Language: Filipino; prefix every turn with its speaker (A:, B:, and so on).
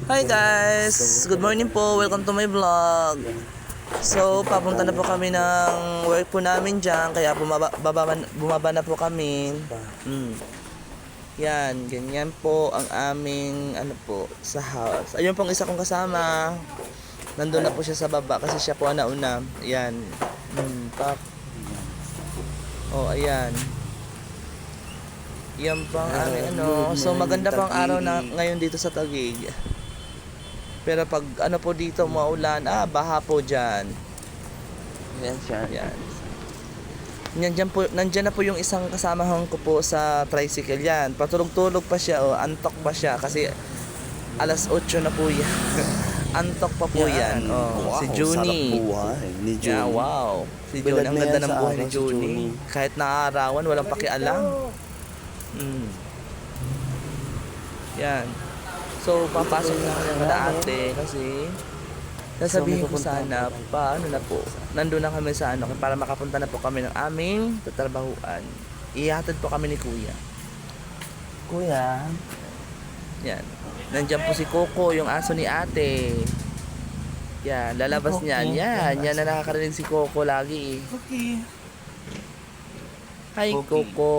A: Hi guys! Good morning po. Welcome to my vlog. So, papunta na po kami ng work po namin dyan. Kaya bumaba na po kami. Yan, ganyan po ang aming sa house. Ayun pong isa kong kasama. Nandun na po siya sa baba kasi siya po ang nauna. Yan. Oh, ayan. Yan pang aming So, maganda pang araw na ngayon dito sa Taguig. Pero pag po dito maulan, baha po dyan.
B: Yan siya.
A: Yan. Nandyan na po yung isang kasamahan ko po sa tricycle yan. Patulog-tulog pa siya, antok pa siya kasi alas 8 na po yan. Antok pa po yan.
B: Wow,
A: Si Junie.
B: sarap buhay ni Junie.
A: Yeah, wow. Si Junie, ang ganda ng buhay ni Junie. Kahit naarawan, walang pakialam. Yan. So, papasok na kami na ate kasi sasabihin ko sana paano na po. Nandun na kami sa para makapunta na po kami ng aming tatrabahuan. Ihatid po kami ni Kuya.
B: Kuya.
A: Yan. Nandiyan po si Coco, yung aso ni ate. Yan, lalabas niyan. Yan na nakakarinig si Coco lagi.
B: Okay.
A: Hi, Coco.